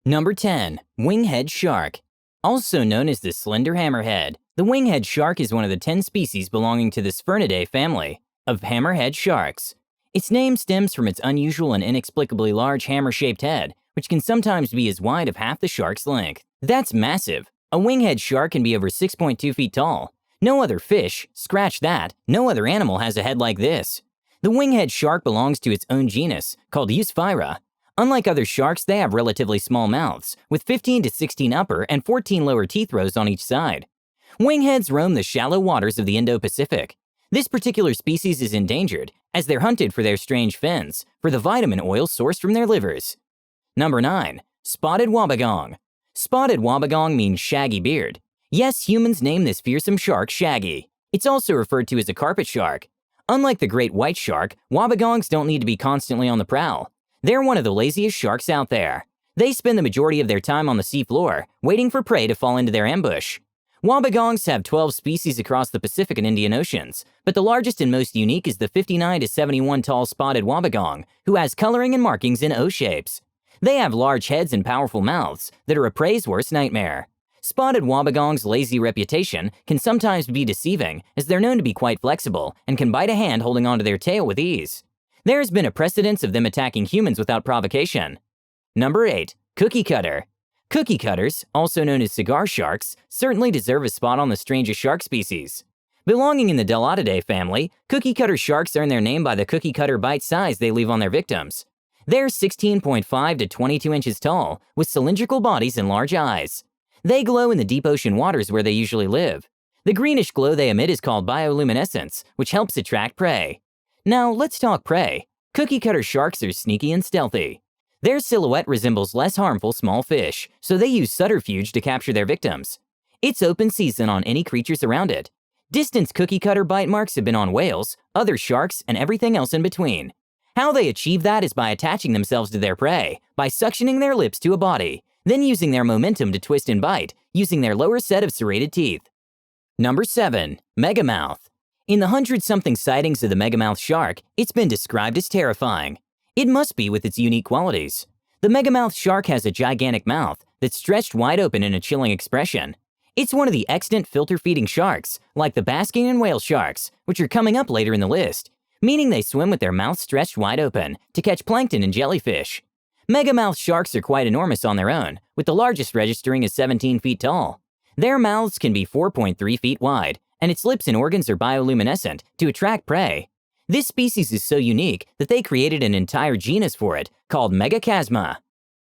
Number 10. Winghead shark. Also known as the slender hammerhead, the winghead shark is one of the 10 species belonging to the Sphyrnidae family of hammerhead sharks. Its name stems from its unusual and inexplicably large hammer-shaped head, which can sometimes be as wide as half the shark's length. That's massive. A winghead shark can be over 6.2 feet tall. No other fish, scratch that, no other animal has a head like this. The winghead shark belongs to its own genus, called Eusphyra. Unlike other sharks, they have relatively small mouths, with 15 to 16 upper and 14 lower teeth rows on each side. Wingheads roam the shallow waters of the Indo-Pacific. This particular species is endangered, as they're hunted for their strange fins, for the vitamin oil sourced from their livers. Number 9. Spotted wobbegong. Spotted wobbegong means shaggy beard. Yes, humans name this fearsome shark Shaggy. It's also referred to as a carpet shark. Unlike the great white shark, wobbegongs don't need to be constantly on the prowl. They're one of the laziest sharks out there. They spend the majority of their time on the seafloor, waiting for prey to fall into their ambush. Wobbegongs have 12 species across the Pacific and Indian Oceans, but the largest and most unique is the 59 to 71 tall spotted wobbegong, who has coloring and markings in O shapes. They have large heads and powerful mouths that are a prey's worst nightmare. Spotted wobbegong's lazy reputation can sometimes be deceiving, as they're known to be quite flexible and can bite a hand holding onto their tail with ease. There has been a precedence of them attacking humans without provocation. Number 8. Cookie cutter. Cookie cutters, also known as cigar sharks, certainly deserve a spot on the strangest shark species. Belonging in the Delatidae family, cookie cutter sharks earn their name by the cookie cutter bite size they leave on their victims. They're 16.5 to 22 inches tall, with cylindrical bodies and large eyes. They glow in the deep ocean waters where they usually live. The greenish glow they emit is called bioluminescence, which helps attract prey. Now, let's talk prey. Cookie cutter sharks are sneaky and stealthy. Their silhouette resembles less harmful small fish, so they use subterfuge to capture their victims. It's open season on any creatures around it. Distance cookie cutter bite marks have been on whales, other sharks, and everything else in between. How they achieve that is by attaching themselves to their prey, by suctioning their lips to a body, then using their momentum to twist and bite, using their lower set of serrated teeth. Number 7. Megamouth. In the 100-something sightings of the Megamouth shark, it's been described as terrifying. It must be with its unique qualities. The Megamouth shark has a gigantic mouth that's stretched wide open in a chilling expression. It's one of the extant filter-feeding sharks, like the basking and whale sharks, which are coming up later in the list, meaning they swim with their mouths stretched wide open to catch plankton and jellyfish. Megamouth sharks are quite enormous on their own, with the largest registering as 17 feet tall. Their mouths can be 4.3 feet wide, and its lips and organs are bioluminescent to attract prey. This species is so unique that they created an entire genus for it, called Megachasma.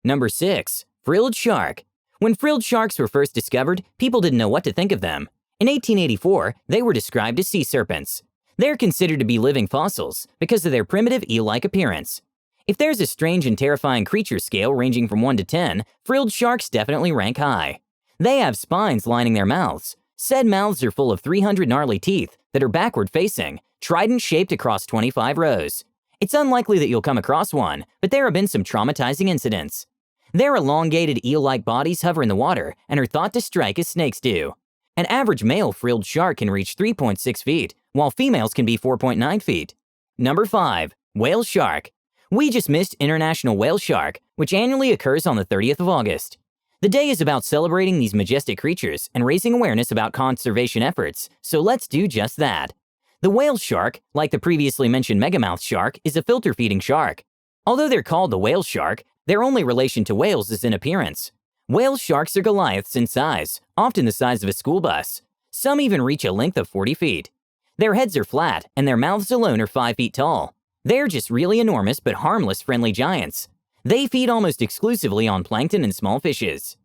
Number 6. Frilled shark. When frilled sharks were first discovered, people didn't know what to think of them. In 1884, they were described as sea serpents. They're considered to be living fossils because of their primitive eel-like appearance. If there's a strange and terrifying creature scale ranging from 1 to 10, frilled sharks definitely rank high. They have spines lining their mouths. Said mouths are full of 300 gnarly teeth that are backward-facing, trident-shaped across 25 rows. It's unlikely that you'll come across one, but there have been some traumatizing incidents. Their elongated eel-like bodies hover in the water and are thought to strike as snakes do. An average male frilled shark can reach 3.6 feet, while females can be 4.9 feet. Number 5. Whale shark. We just missed International Whale Shark, which annually occurs on the 30th of August. The day is about celebrating these majestic creatures and raising awareness about conservation efforts, so let's do just that. The whale shark, like the previously mentioned Megamouth shark, is a filter-feeding shark. Although they're called the whale shark, their only relation to whales is in appearance. Whale sharks are Goliaths in size, often the size of a school bus. Some even reach a length of 40 feet. Their heads are flat, and their mouths alone are 5 feet tall. They're just really enormous but harmless friendly giants. They feed almost exclusively on plankton and small fishes.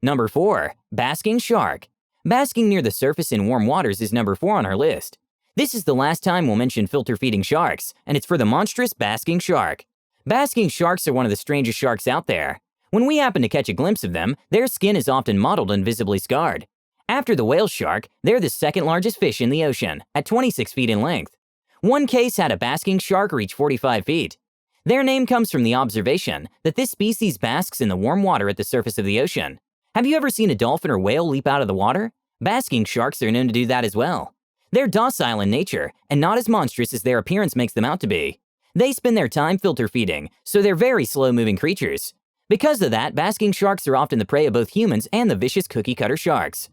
Number 4. Basking shark. Basking near the surface in warm waters is number 4 on our list. This is the last time we'll mention filter-feeding sharks, and it's for the monstrous basking shark. Basking sharks are one of the strangest sharks out there. When we happen to catch a glimpse of them, their skin is often mottled and visibly scarred. After the whale shark, they're the second largest fish in the ocean, at 26 feet in length. One case had a basking shark reach 45 feet. Their name comes from the observation that this species basks in the warm water at the surface of the ocean. Have you ever seen a dolphin or whale leap out of the water? Basking sharks are known to do that as well. They're docile in nature and not as monstrous as their appearance makes them out to be. They spend their time filter feeding, so they're very slow-moving creatures. Because of that, basking sharks are often the prey of both humans and the vicious cookie-cutter sharks.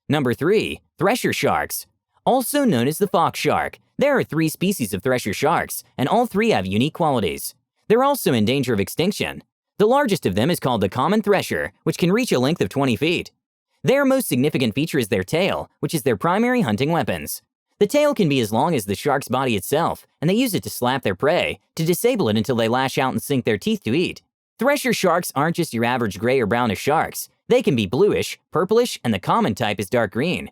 Number 3. Thresher sharks. Also known as the fox shark, there are 3 species of thresher sharks, and all 3 have unique qualities. They're also in danger of extinction. The largest of them is called the common thresher, which can reach a length of 20 feet. Their most significant feature is their tail, which is their primary hunting weapons. The tail can be as long as the shark's body itself, and they use it to slap their prey, to disable it until they lash out and sink their teeth to eat. Thresher sharks aren't just your average gray or brownish sharks. They can be bluish, purplish, and the common type is dark green.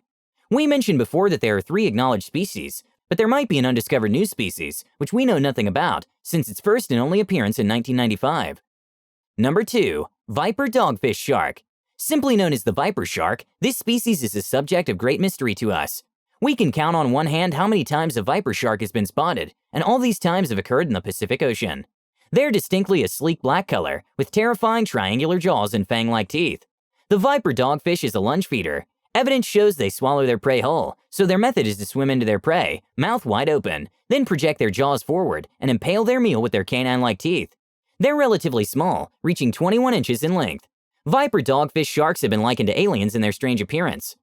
We mentioned before that there are 3 acknowledged species, but there might be an undiscovered new species, which we know nothing about, since its first and only appearance in 1995. Number 2. Viper dogfish shark. Simply known as the viper shark, this species is a subject of great mystery to us. We can count on one hand how many times a viper shark has been spotted, and all these times have occurred in the Pacific Ocean. They're distinctly a sleek black color, with terrifying triangular jaws and fang-like teeth. The viper dogfish is a lunge feeder. Evidence shows they swallow their prey whole, so their method is to swim into their prey, mouth wide open, then project their jaws forward and impale their meal with their canine-like teeth. They're relatively small, reaching 21 inches in length. Viper dogfish sharks have been likened to aliens in their strange appearance.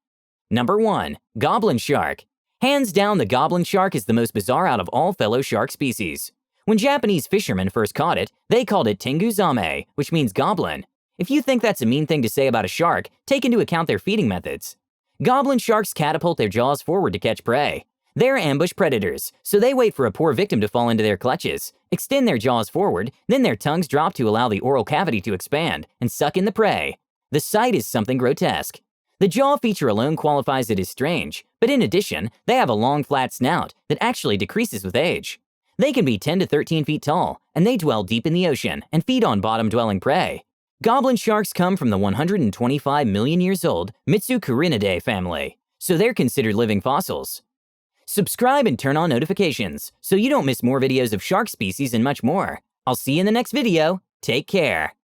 Number 1. Goblin shark. Hands down, the goblin shark is the most bizarre out of all fellow shark species. When Japanese fishermen first caught it, they called it tenguzame, which means goblin. If you think that's a mean thing to say about a shark, take into account their feeding methods. Goblin sharks catapult their jaws forward to catch prey. They're ambush predators, so they wait for a poor victim to fall into their clutches, extend their jaws forward, then their tongues drop to allow the oral cavity to expand, and suck in the prey. The sight is something grotesque. The jaw feature alone qualifies it as strange, but in addition, they have a long flat snout that actually decreases with age. They can be 10 to 13 feet tall, and they dwell deep in the ocean and feed on bottom-dwelling prey. Goblin sharks come from the 125 million years old Mitsukurinidae family, so they're considered living fossils. Subscribe and turn on notifications so you don't miss more videos of shark species and much more. I'll see you in the next video. Take care.